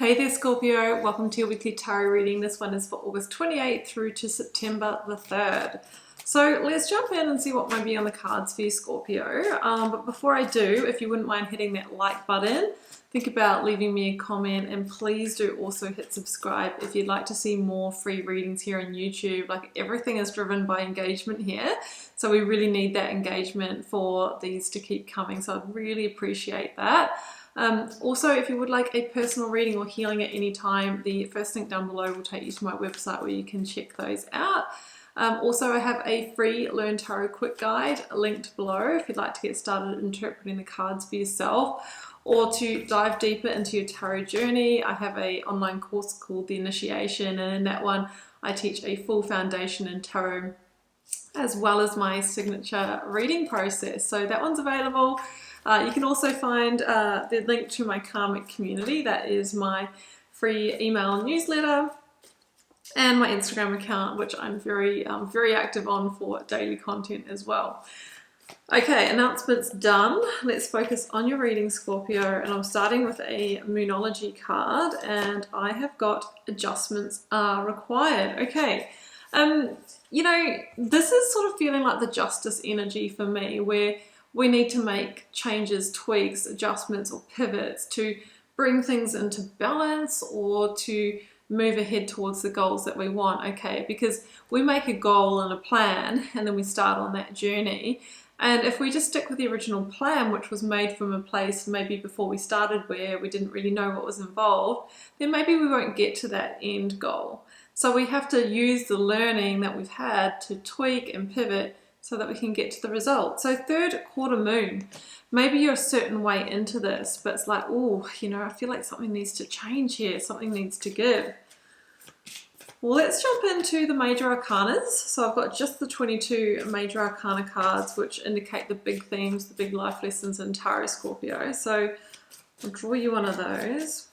Hey there Scorpio, welcome to your weekly tarot reading. This one is for August 28th through to September the 3rd. So let's jump in and see what might be on the cards for you Scorpio. But before I do, if you wouldn't mind hitting that like button, think about leaving me a comment, and please do also hit subscribe if you'd like to see more free readings here on YouTube. Like, everything is driven by engagement here, so we really need that engagement for these to keep coming, so I'd really appreciate that. Also, if you would like a personal reading or healing at any time, the first link down below will take you to my website where you can check those out. Also, I have a free Learn Tarot Quick Guide linked below if you'd like to get started interpreting the cards for yourself, or to dive deeper into your tarot journey. I have an online course called The Initiation, and in that one I teach a full foundation in tarot as well as my signature reading process. So that one's available. You can also find the link to my Karmic community. That is my free email newsletter, and my Instagram account, which I'm very active on for daily content as well. Okay, announcements done. Let's focus on your reading, Scorpio, and I'm starting with a Moonology card, and I have got adjustments are required. Okay, you know, this is sort of feeling like the justice energy for me, where we need to make changes, tweaks, adjustments, or pivots to bring things into balance or to move ahead towards the goals that we want, okay? Because we make a goal and a plan, and then we start on that journey. And if we just stick with the original plan, which was made from a place maybe before we started where we didn't really know what was involved, then maybe we won't get to that end goal. So we have to use the learning that we've had to tweak and pivot so that we can get to the result. So third quarter moon, maybe you're a certain way into this, but it's like, oh, you know, I feel like something needs to change here, something needs to give. Well, let's jump into the major arcanas. So I've got just the 22 major arcana cards, which indicate the big themes, the big life lessons in tarot, Scorpio. So I'll draw you one of those.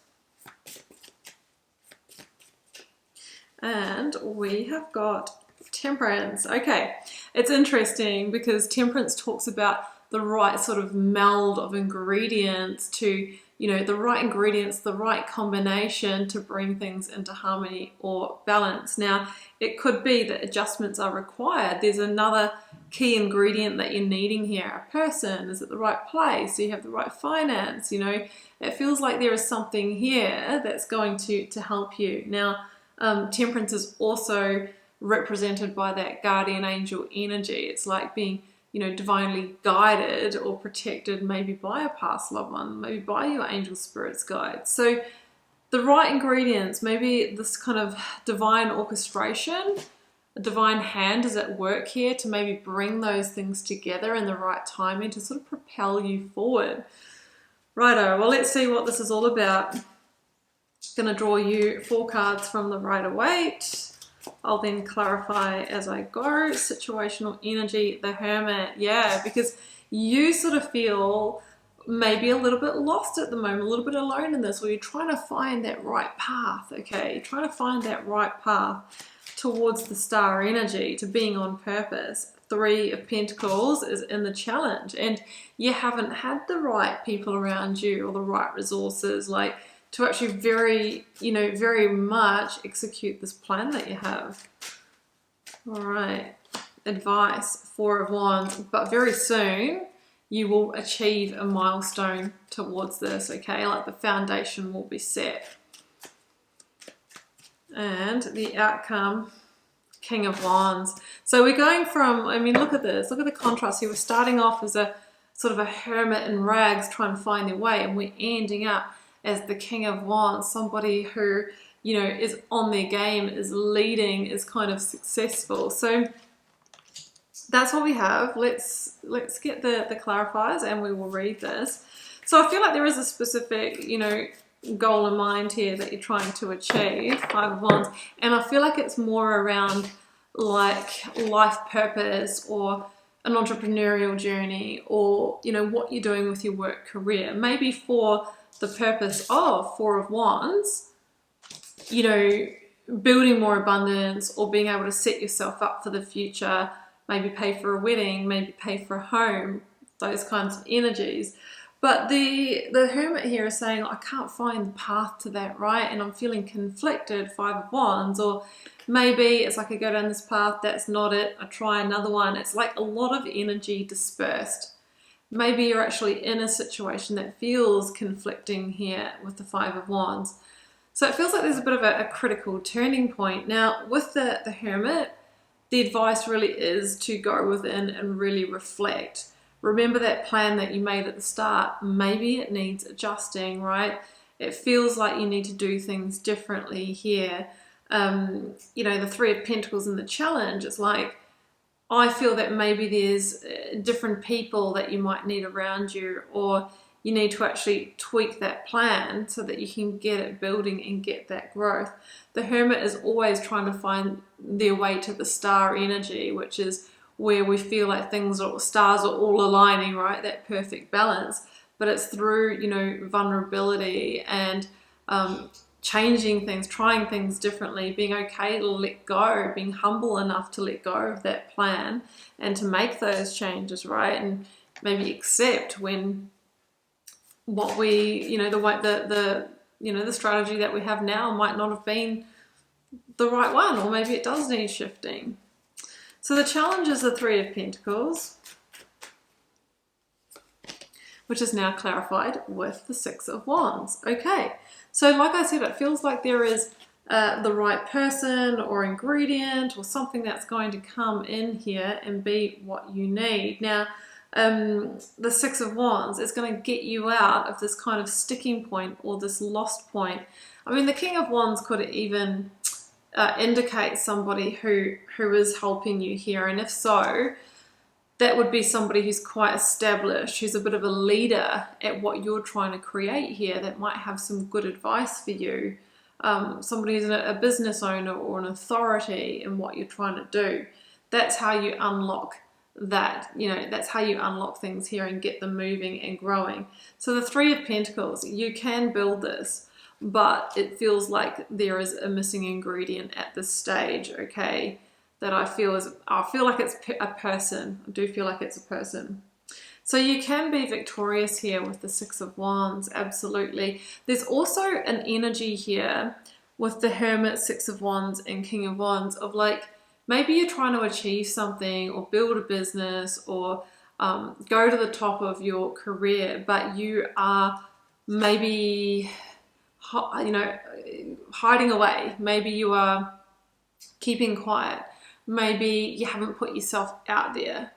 And we have got Temperance. Okay, it's interesting because Temperance talks about the right sort of meld of ingredients to, you know, the right ingredients, the right combination to bring things into harmony or balance. Now, it could be that adjustments are required. There's another key ingredient that you're needing here. A person is at the right place, so you have the right finance, you know. It feels like there is something here that's going to help you. Now, Temperance is also represented by that guardian angel energy. It's like being, you know, divinely guided or protected, maybe by a past loved one, maybe by your angel spirits guide. So the right ingredients, maybe this kind of divine orchestration, a divine hand is at work here to maybe bring those things together in the right timing to sort of propel you forward. Righto, well, let's see what this is all about. I'm going to draw you 4 cards from the Rider-Waite. I'll then clarify as I go. Situational energy, the Hermit. Yeah, because you sort of feel maybe a little bit lost at the moment, a little bit alone in this, where you're trying to find that right path, okay? You're trying to find that right path towards the star energy, to being on purpose. 3 of Pentacles is in the challenge, and you haven't had the right people around you or the right resources, like, to actually very much execute this plan that you have. All right, advice, 4 of Wands, but very soon you will achieve a milestone towards this, okay? Like, the foundation will be set. And the outcome, King of Wands. So we're going from, I mean, look at this, look at the contrast here. We're starting off as a sort of a hermit in rags trying to find their way, and we're ending up as the King of Wands, somebody who, you know, is on their game, is leading, is kind of successful. So that's what we have. Let's get the clarifiers and we will read this. So I feel like there is a specific, you know, goal in mind here that you're trying to achieve, 5 of Wands, and I feel like it's more around like life purpose or an entrepreneurial journey, or, you know, what you're doing with your work career. Maybe for the purpose of 4 of Wands, you know, building more abundance or being able to set yourself up for the future, maybe pay for a wedding, maybe pay for a home, those kinds of energies. But the Hermit here is saying, I can't find the path to that, right? And I'm feeling conflicted, Five of Wands. Or maybe it's like I go down this path, that's not it, I try another one. It's like a lot of energy dispersed. Maybe you're actually in a situation that feels conflicting here with the Five of Wands. So it feels like there's a bit of a critical turning point. Now, with the Hermit, the advice really is to go within and really reflect. Remember that plan that you made at the start. Maybe it needs adjusting, right? It feels like you need to do things differently here. You know, the Three of Pentacles in the challenge, it's like, I feel that maybe there's different people that you might need around you, or you need to actually tweak that plan so that you can get it building and get that growth. The Hermit is always trying to find their way to the star energy, which is where we feel like stars are all aligning, right? That perfect balance. But it's through, you know, vulnerability and changing things, trying things differently, being okay to let go, being humble enough to let go of that plan and to make those changes, right? And maybe accept when what we, you know, the strategy that we have now might not have been the right one, or maybe it does need shifting. So the challenge is the Three of Pentacles, which is now clarified with the Six of Wands. Okay, so like I said, it feels like there is the right person or ingredient or something that's going to come in here and be what you need. Now, the Six of Wands is going to get you out of this kind of sticking point or this lost point. I mean, the King of Wands could even indicate somebody who is helping you here, and if so, that would be somebody who's quite established, who's a bit of a leader at what you're trying to create here, that might have some good advice for you. Somebody who's a business owner or an authority in what you're trying to do. That's how you unlock that, you know, that's how you unlock things here and get them moving and growing. So the Three of Pentacles, you can build this, but it feels like there is a missing ingredient at this stage, okay, that I feel like it's a person. I do feel like it's a person. So you can be victorious here with the Six of Wands, absolutely. There's also an energy here with the Hermit, Six of Wands, and King of Wands of like, maybe you're trying to achieve something or build a business or go to the top of your career, but you are maybe, you know, hiding away. Maybe you are keeping quiet. Maybe you haven't put yourself out there.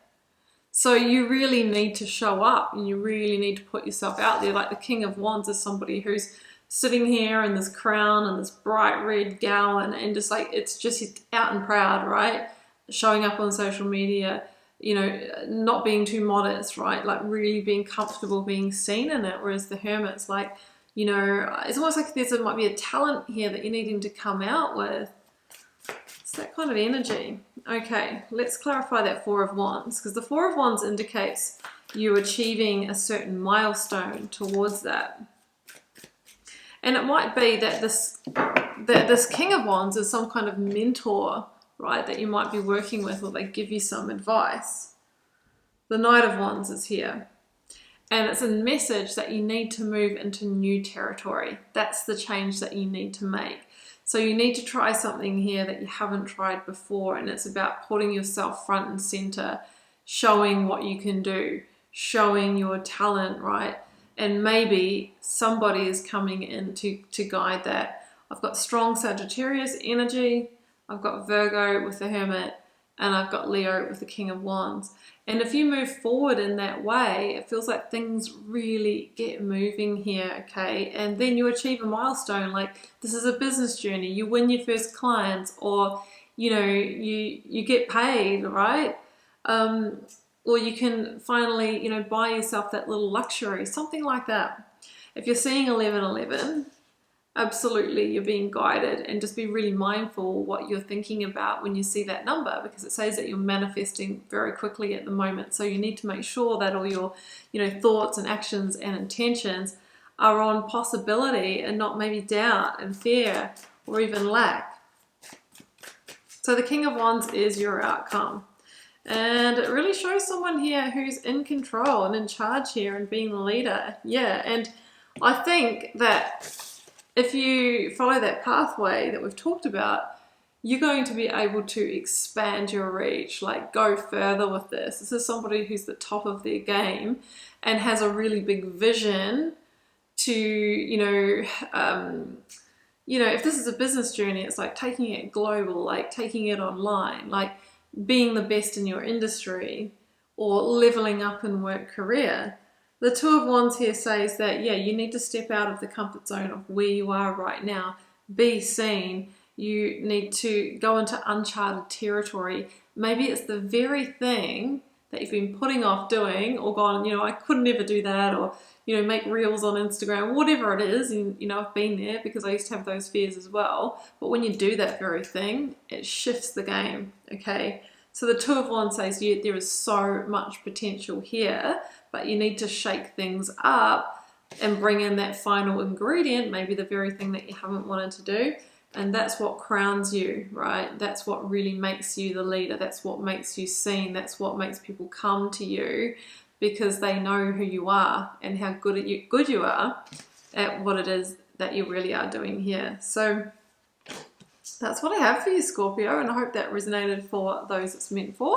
So you really need to show up and you really need to put yourself out there. Like the King of Wands is somebody who's sitting here in this crown and this bright red gown and just like, it's just out and proud, right? Showing up on social media, you know, not being too modest, right? Like really being comfortable being seen in it. Whereas the Hermit's like, you know, it's almost like there might be a talent here that you're needing to come out with. It's that kind of energy. Okay, let's clarify that Four of Wands, because the Four of Wands indicates you achieving a certain milestone towards that. And it might be that this King of Wands is some kind of mentor, right, that you might be working with, or they give you some advice. The Knight of Wands is here. And it's a message that you need to move into new territory. That's the change that you need to make. So you need to try something here that you haven't tried before, and it's about putting yourself front and center, showing what you can do, showing your talent, right? And maybe somebody is coming in to guide that. I've got strong Sagittarius energy, I've got Virgo with the Hermit, and I've got Leo with the King of Wands. And if you move forward in that way, it feels like things really get moving here, okay? And then you achieve a milestone, like this is a business journey. You win your first clients, or, you know, you get paid, right? Or you can finally, you know, buy yourself that little luxury, something like that. If you're seeing 1111, absolutely you're being guided, and just be really mindful what you're thinking about when you see that number, because it says that you're manifesting very quickly at the moment. So you need to make sure that all your, you know, thoughts and actions and intentions are on possibility and not maybe doubt and fear or even lack. So the King of Wands is your outcome. And it really shows someone here who's in control and in charge here and being the leader. Yeah, and I think that if you follow that pathway that we've talked about, you're going to be able to expand your reach, like go further with this. This is somebody who's the top of their game and has a really big vision to, if this is a business journey, it's like taking it global, like taking it online, like being the best in your industry or leveling up in work career. The Two of Wands here says that, yeah, you need to step out of the comfort zone of where you are right now, be seen. You need to go into uncharted territory. Maybe it's the very thing that you've been putting off doing or gone, I could never do that, or, make reels on Instagram, whatever it is. And, I've been there because I used to have those fears as well. But when you do that very thing, it shifts the game, okay? So the Two of Wands says there is so much potential here, but you need to shake things up and bring in that final ingredient, maybe the very thing that you haven't wanted to do. And that's what crowns you, right? That's what really makes you the leader. That's what makes you seen. That's what makes people come to you, because they know who you are and how good you are at what it is that you really are doing here. So that's what I have for you, Scorpio, and I hope that resonated for those it's meant for.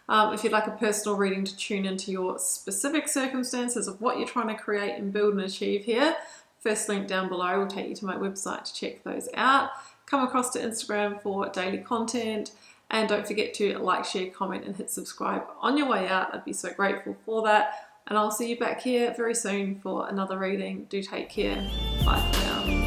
If you'd like a personal reading to tune into your specific circumstances of what you're trying to create and build and achieve here, first link down below will take you to my website to check those out. Come across to Instagram for daily content, and don't forget to like, share, comment and hit subscribe on your way out. I'd be so grateful for that, and I'll see you back here very soon for another reading. Do take care. Bye for now.